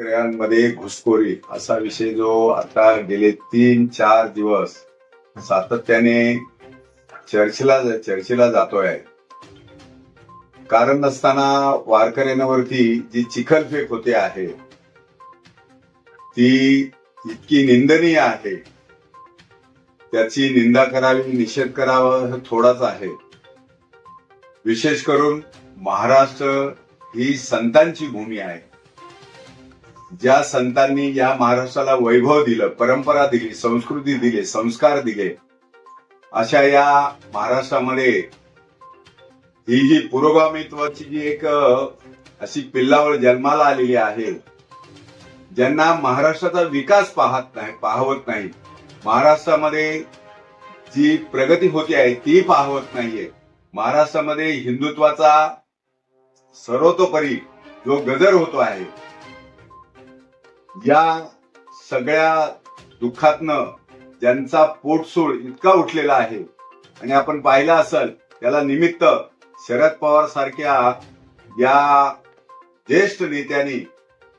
वारकऱ्यांमध्ये घुसखोरी असा विषय जो आता गेले 3-4 दिवस सातत्याने चर्चेला जातोय. कारण नसताना वारकऱ्यांवरती जी चिखलफेक होते आहे ती इतकी निंदनीय आहे. त्याची निंदा करावी, निषेध करावा हे थोडाच आहे. विशेष करून महाराष्ट्र ही संतांची भूमी आहे. ज्या संतांनी या महाराष्ट्राला वैभव दिलं, परंपरा दिली, संस्कृती दिली, संस्कार दिले, अशा या महाराष्ट्रामध्ये ही जी पुरोगामित्वाची जी एक अशी पिल्लावळ जन्माला आलेली आहे, ज्यांना महाराष्ट्राचा विकास पाहवत नाही, महाराष्ट्रामध्ये जी प्रगती होते आहे ती पाहवत नाहीये, महाराष्ट्रामध्ये हिंदुत्वाचा सर्वतोपरी जो गजर होतो आहे, या सगळ्या दुःखातनं ज्यांचा पोटसूळ इतका उठलेला आहे. आणि आपण पाहिलं असेल त्याला निमित्त शरद पवार सारख्या या ज्येष्ठ नेत्यांनी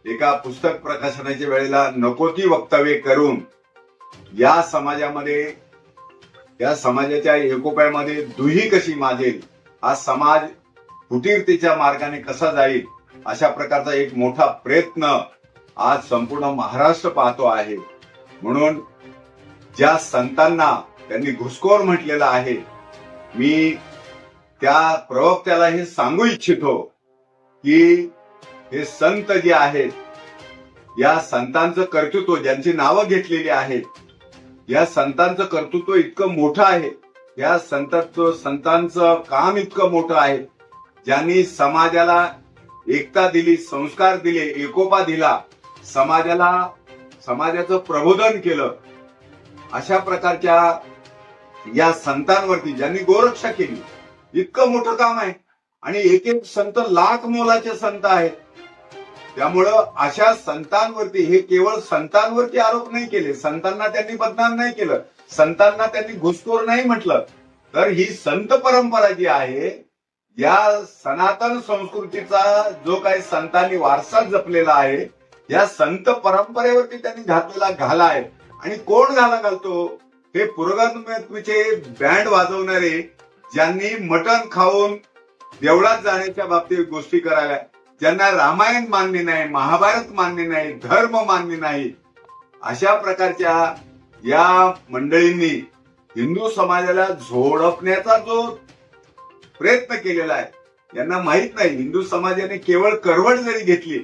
एका पुस्तक प्रकाशनाच्या वेळेला नको ती वक्तव्ये करून या समाजामध्ये, या समाजाच्या एकोप्यामध्ये दुही कशी माजेल, हा समाज फुटीरतेच्या मार्गाने कसा जाईल, अशा प्रकारचा एक मोठा प्रयत्न आज संपूर्ण महाराष्ट्र पाहतो आहे. म्हणून ज्या संतांना त्यांनी घुसखोर म्हटलेलं आहे, मी त्या प्रवक्त्याला हे सांगू इच्छितो की हे संत जे आहेत, या संतांचं कर्तृत्व, ज्यांची नावं घेतलेली आहेत, या संतांचं कर्तृत्व इतकं मोठं आहे, या संतांचं काम इतकं मोठं आहे, ज्यांनी समाजाला एकता दिली, संस्कार दिले, एकोपा दिला, समाजाचं प्रबोधन केलं. अशा प्रकारच्या या संतांवरती ज्यांनी गोरक्षा केली, इतकं मोठं काम आहे. आणि एक एक संत लाख मोलाचे संत आहेत. त्यामुळं अशा संतांवरती, हे केवळ संतांवरती आरोप नाही केले, संतांना त्यांनी बदनाम नाही केलं, संतांना त्यांनी घुसखोर नाही म्हटलं, तर ही संत परंपरा जी आहे, या सनातन संस्कृतीचा जो काही संतांनी वारसा जपलेला आहे, या संत परंपरेवरती त्यांनी घातलेला घाला आहे. आणि कोण घाला घालतो? हे पुरोगामित्वाचे बँड वाजवणारे, ज्यांनी मटण खाऊन देवळात जाण्याच्या बाबतीत गोष्टी कराव्या, ज्यांना रामायण मान्य नाही, महाभारत मान्य नाही, धर्म मान्य नाही, अशा प्रकारच्या या मंडळींनी हिंदू समाजाला झोडपण्याचा जो प्रयत्न केलेला आहे, यांना माहित नाही हिंदू समाजाने केवळ करवट जरी घेतली,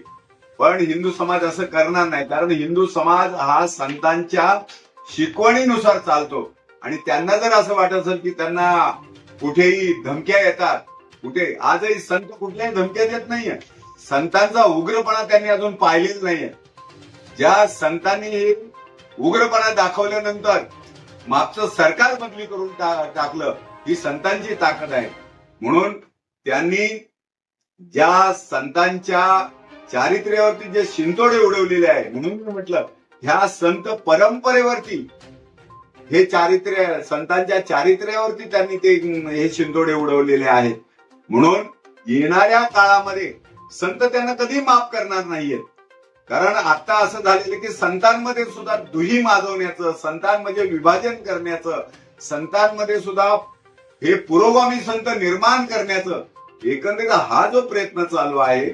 पण हिंदू समाज असं करणार नाही. कारण हिंदू समाज हा संतांच्या शिकवणीनुसार चालतो. आणि त्यांना जर असं वाटत असेल की त्यांना कुठेही धमक्या येतात, कुठे आजही संत कुठल्याही धमक्या देत नाहीये, संतांचा उग्रपणा त्यांनी अजून पाहिलेच नाहीये. ज्या संतांनी उग्रपणा दाखवल्यानंतर मागचं सरकार बदली करून टाकलं, ही संतांची ताकद आहे. म्हणून त्यांनी ज्या संतांच्या चारित्र्यावरती जे शिंतोडे उडवलेले आहे, म्हणून मी म्हटलं ह्या संत परंपरेवरती, हे चारित्र्य, संतांच्या चारित्र्यावरती त्यांनी ते हे शिंतोडे उडवलेले आहेत. म्हणून येणाऱ्या काळामध्ये संत त्यांना कधी माफ करणार नाहीयेत. कारण आता असं झालेलं की संतांमध्ये सुद्धा दुही माजवण्याचं, संतांमध्ये विभाजन करण्याचं, संतांमध्ये सुद्धा हे पुरोगामी संत निर्माण करण्याचं एकंदरीत हा जो प्रयत्न चालू आहे,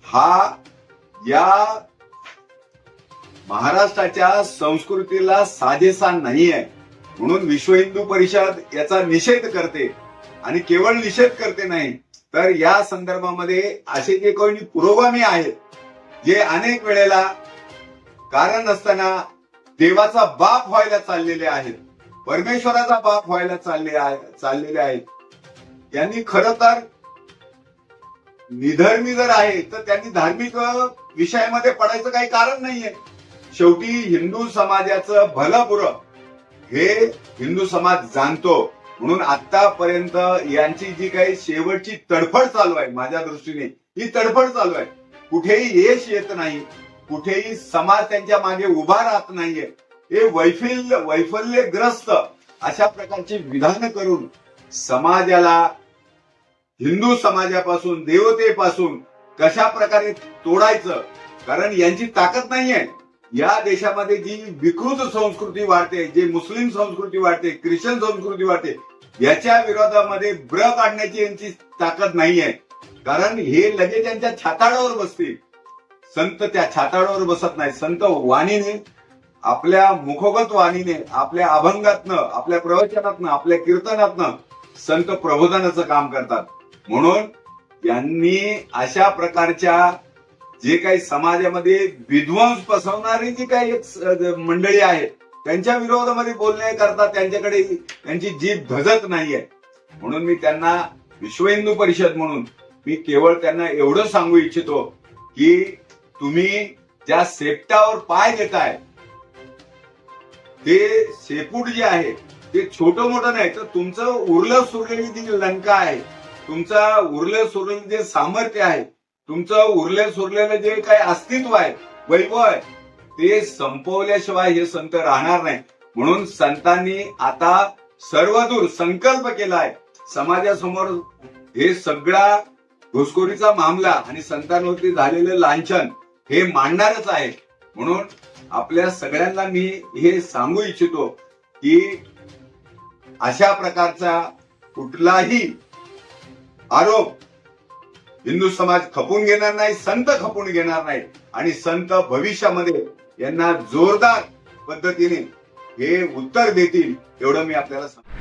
हा या महाराष्ट्राच्या संस्कृतीला साजेसा नाही आहे. म्हणून विश्व हिंदू परिषद याचा निषेध करते. आणि केवळ निषेध करते नाही, तर या संदर्भामध्ये असे जे कोणी पुरोगामी आहेत, जे अनेक वेळेला कारण नसताना देवाचा बाप व्हायला चाललेले आहेत, परमेश्वराचा बाप व्हायला चाललेले आहेत, यांनी खरं तर निधर्मी जर आहे तर त्यांनी धार्मिक विषयामध्ये पडायचं काही कारण नाहीये. शेवटी हिंदू समाजाचं भलं बुरं हे हिंदू समाज जाणतो. म्हणून आतापर्यंत यांची जी काही शेवटची तडफड चालू आहे, माझ्या दृष्टीने ही तडफड चालू आहे. कुठेही यश येत नाही, कुठेही समाज त्यांच्या मागे उभा राहत नाहीये. हे वैफल्यग्रस्त अशा प्रकारची विधानं करून समाजाला, हिंदू समाजापासून, देवतेपासून कशा प्रकारे तोडायचं, कारण यांची ताकद नाहीये. या देशामध्ये जी विकृत संस्कृती वाढते, जे मुस्लिम संस्कृती वाढते, ख्रिश्चन संस्कृती वाढते, याच्या विरोधामध्ये ब्र काढण्याची यांची ताकद नाहीये. कारण हे लगेच त्यांच्या छाताडावर बसतील. संत त्या छाताडावर बसत नाही. संत वाणीने, आपल्या मुखोगत वाणीने, आपल्या अभंगातनं, आपल्या प्रवचनातनं, आपल्या कीर्तनातनं संत प्रबोधनाचं काम करतात. म्हणून यांनी अशा प्रकारच्या जे काही समाजामध्ये विध्वंस पसरवणारी जी काही एक मंडळी आहे, त्यांच्या विरोधामध्ये बोलण्याकरता त्यांच्याकडे त्यांची जीभ धजत नाहीये. म्हणून मी त्यांना विश्व हिंदू परिषद म्हणून मी केवळ त्यांना एवढं सांगू इच्छितो की तुम्ही ज्या सेपटावर पाय देताय ते शेपूट जे आहे ते छोटं मोठं नाही, तर तुमचं उरलं सुरलेली जी लंका आहे, तुमचं उरलं सुरलेलं जे सामर्थ्य आहे, तुमचं उरलं सुरलेलं जे काही अस्तित्व आहे, वैभव आहे, ते संपवल्याशिवाय हे संत राहणार नाही. म्हणून संतांनी आता सर्वदूर संकल्प केलाय. समाजासमोर हे सगळा घुसखोरीचा मामला आणि संतांवरती झालेलं लांछन हे मांडणारच आहे. म्हणून आपल्या सगळ्यांना मी हे सांगू इच्छितो की अशा प्रकारचा कुठलाही आरोप हिंदू समाज खपून घेणार नाही, संत खपून घेणार नाही. आणि संत भविष्यामध्ये यांना जोरदार पद्धतीने हे उत्तर देतील, एवढं मी आपल्याला सांगतो.